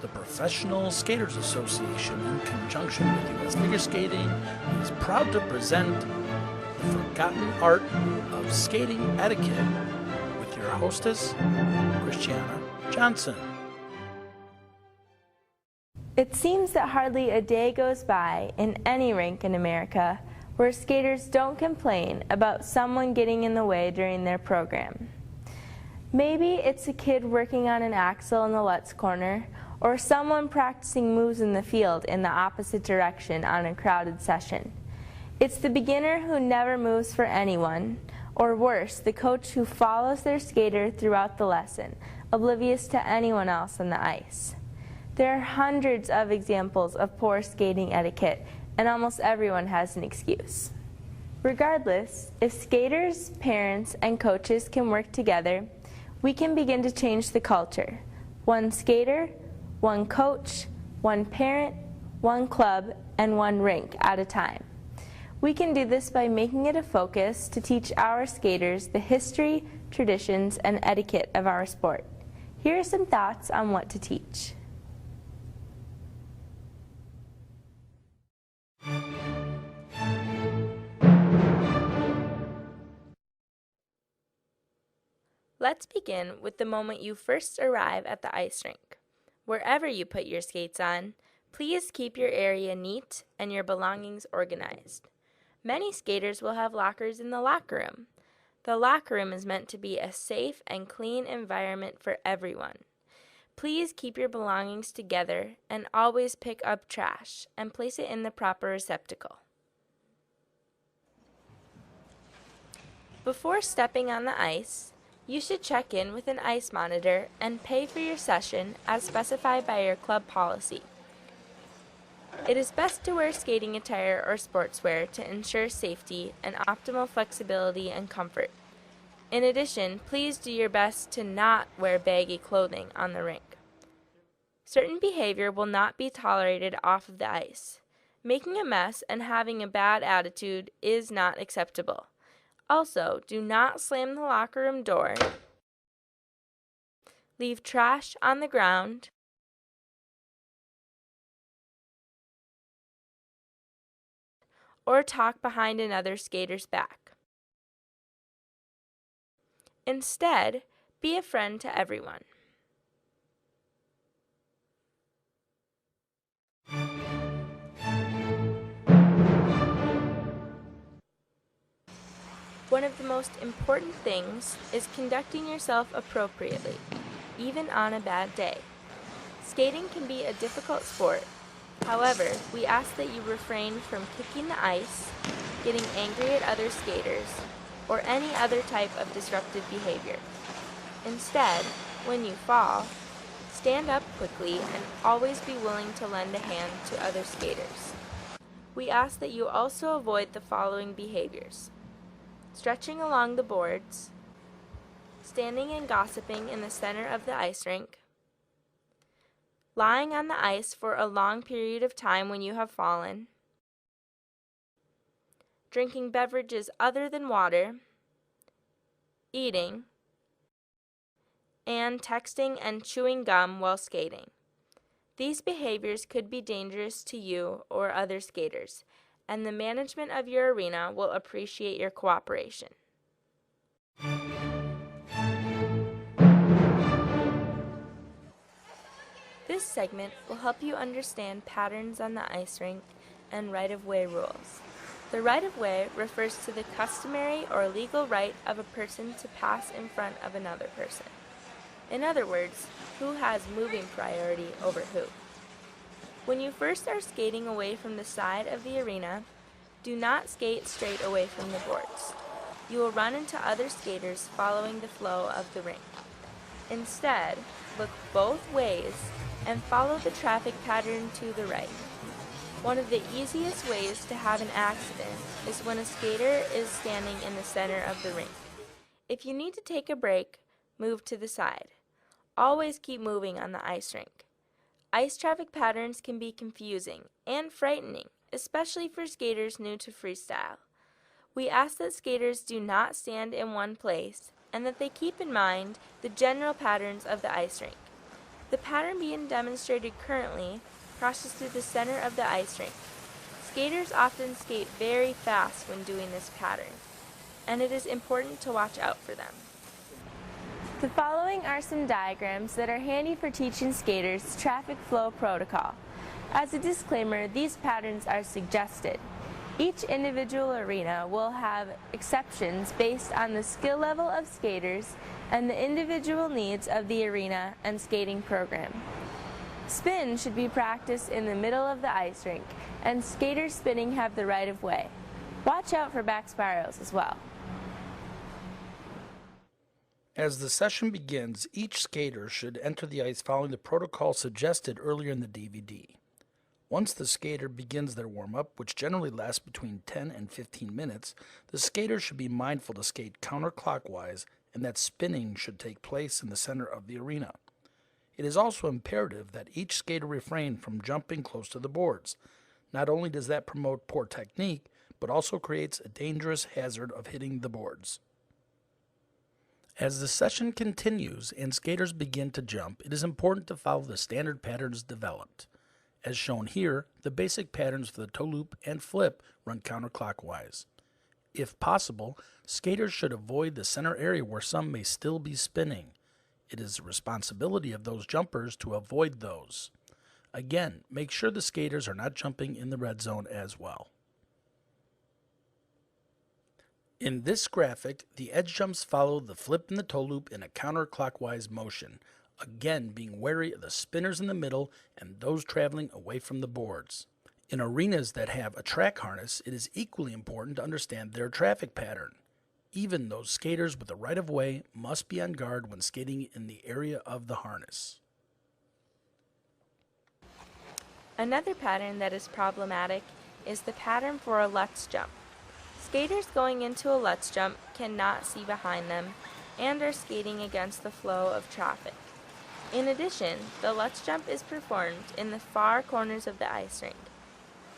The Professional Skaters Association, in conjunction with U.S. Figure Skating, is proud to present The Forgotten Art of Skating Etiquette with your hostess, Christiana Johnson. It seems that hardly a day goes by in any rink in America where skaters don't complain about someone getting in the way during their program. Maybe it's a kid working on an axel in the Lutz corner, or someone practicing moves in the field in the opposite direction on a crowded session. It's the beginner who never moves for anyone, or worse, the coach who follows their skater throughout the lesson, oblivious to anyone else on the ice. There are hundreds of examples of poor skating etiquette, and almost everyone has an excuse. Regardless, if skaters, parents, and coaches can work together, we can begin to change the culture. One skater, one coach, one parent, one club, and one rink at a time. We can do this by making it a focus to teach our skaters the history, traditions, and etiquette of our sport. Here are some thoughts on what to teach. Let's begin with the moment you first arrive at the ice rink. Wherever you put your skates on, please keep your area neat and your belongings organized. Many skaters will have lockers in the locker room. The locker room is meant to be a safe and clean environment for everyone. Please keep your belongings together and always pick up trash and place it in the proper receptacle. Before stepping on the ice, you should check in with an ice monitor and pay for your session as specified by your club policy. It is best to wear skating attire or sportswear to ensure safety and optimal flexibility and comfort. In addition, please do your best to not wear baggy clothing on the rink. Certain behavior will not be tolerated off of the ice. Making a mess and having a bad attitude is not acceptable. Also, do not slam the locker room door, leave trash on the ground, or talk behind another skater's back. Instead, be a friend to everyone. One of the most important things is conducting yourself appropriately, even on a bad day. Skating can be a difficult sport. However, we ask that you refrain from kicking the ice, getting angry at other skaters, or any other type of disruptive behavior. Instead, when you fall, stand up quickly and always be willing to lend a hand to other skaters. We ask that you also avoid the following behaviors: stretching along the boards, standing and gossiping in the center of the ice rink, lying on the ice for a long period of time when you have fallen, drinking beverages other than water, eating, and texting and chewing gum while skating. These behaviors could be dangerous to you or other skaters, and the management of your arena will appreciate your cooperation. This segment will help you understand patterns on the ice rink and right-of-way rules. The right-of-way refers to the customary or legal right of a person to pass in front of another person. In other words, who has moving priority over who. When you first are skating away from the side of the arena, do not skate straight away from the boards. You will run into other skaters following the flow of the rink. Instead, look both ways and follow the traffic pattern to the right. One of the easiest ways to have an accident is when a skater is standing in the center of the rink. If you need to take a break, move to the side. Always keep moving on the ice rink. Ice traffic patterns can be confusing and frightening, especially for skaters new to freestyle. We ask that skaters do not stand in one place and that they keep in mind the general patterns of the ice rink. The pattern being demonstrated currently crosses through the center of the ice rink. Skaters often skate very fast when doing this pattern, and it is important to watch out for them. The following are some diagrams that are handy for teaching skaters traffic flow protocol. As a disclaimer, these patterns are suggested. Each individual arena will have exceptions based on the skill level of skaters and the individual needs of the arena and skating program. Spin should be practiced in the middle of the ice rink, and skaters spinning have the right of way. Watch out for back spirals as well. As the session begins, each skater should enter the ice following the protocol suggested earlier in the DVD. Once the skater begins their warm-up, which generally lasts between 10 and 15 minutes, the skater should be mindful to skate counterclockwise and that spinning should take place in the center of the arena. It is also imperative that each skater refrain from jumping close to the boards. Not only does that promote poor technique, but also creates a dangerous hazard of hitting the boards. As the session continues and skaters begin to jump, it is important to follow the standard patterns developed. As shown here, the basic patterns for the toe loop and flip run counterclockwise. If possible, skaters should avoid the center area where some may still be spinning. It is the responsibility of those jumpers to avoid those. Again, make sure the skaters are not jumping in the red zone as well. In this graphic, the edge jumps follow the flip and the toe loop in a counterclockwise motion, again being wary of the spinners in the middle and those traveling away from the boards. In arenas that have a track harness, it is equally important to understand their traffic pattern. Even those skaters with the right of way must be on guard when skating in the area of the harness. Another pattern that is problematic is the pattern for a Lutz jump. Skaters going into a Lutz jump cannot see behind them and are skating against the flow of traffic. In addition, the Lutz jump is performed in the far corners of the ice rink,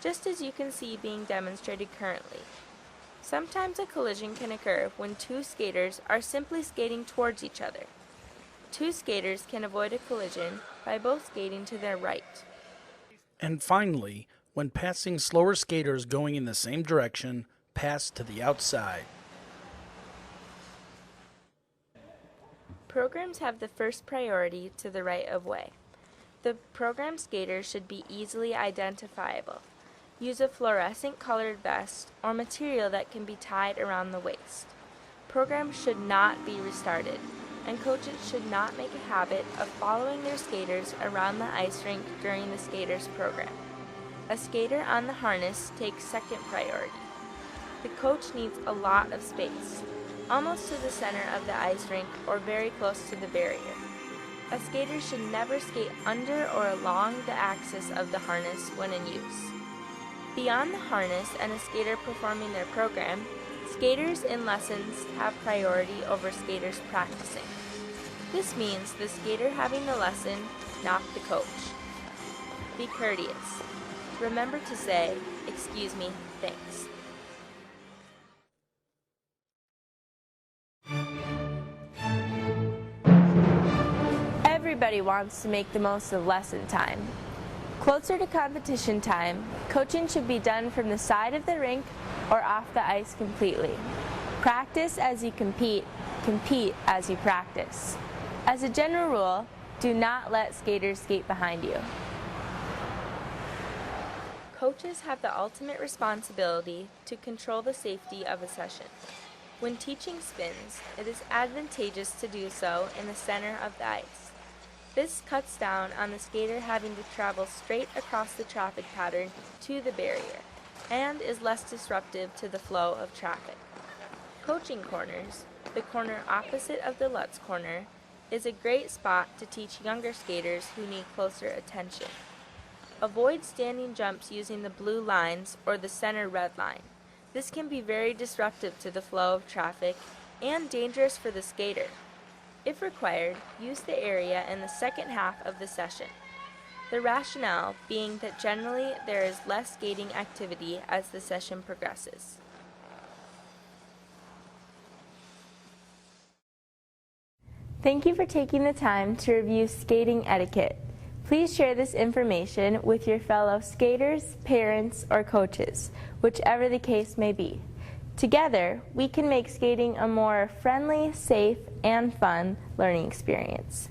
just as you can see being demonstrated currently. Sometimes a collision can occur when two skaters are simply skating towards each other. Two skaters can avoid a collision by both skating to their right. And finally, when passing slower skaters going in the same direction, pass to the outside. Programs have the first priority to the right of way. The program skater should be easily identifiable. Use a fluorescent colored vest or material that can be tied around the waist. Programs should not be restarted, and coaches should not make a habit of following their skaters around the ice rink during the skaters program. A skater on the harness takes second priority. The coach needs a lot of space, almost to the center of the ice rink or very close to the barrier. A skater should never skate under or along the axis of the harness when in use. Beyond the harness and a skater performing their program, skaters in lessons have priority over skaters practicing. This means the skater having the lesson, not the coach. Be courteous. Remember to say, "Excuse me, thanks." Everybody wants to make the most of lesson time. Closer to competition time, coaching should be done from the side of the rink or off the ice completely. Practice as you compete, compete as you practice. As a general rule, do not let skaters skate behind you. Coaches have the ultimate responsibility to control the safety of a session. When teaching spins, it is advantageous to do so in the center of the ice. This cuts down on the skater having to travel straight across the traffic pattern to the barrier and is less disruptive to the flow of traffic. Coaching corners, the corner opposite of the Lutz corner, is a great spot to teach younger skaters who need closer attention. Avoid standing jumps using the blue lines or the center red line. This can be very disruptive to the flow of traffic and dangerous for the skater. If required, use the area in the second half of the session. The rationale being that generally there is less skating activity as the session progresses. Thank you for taking the time to review skating etiquette. Please share this information with your fellow skaters, parents, or coaches, whichever the case may be. Together, we can make skating a more friendly, safe, and fun learning experience.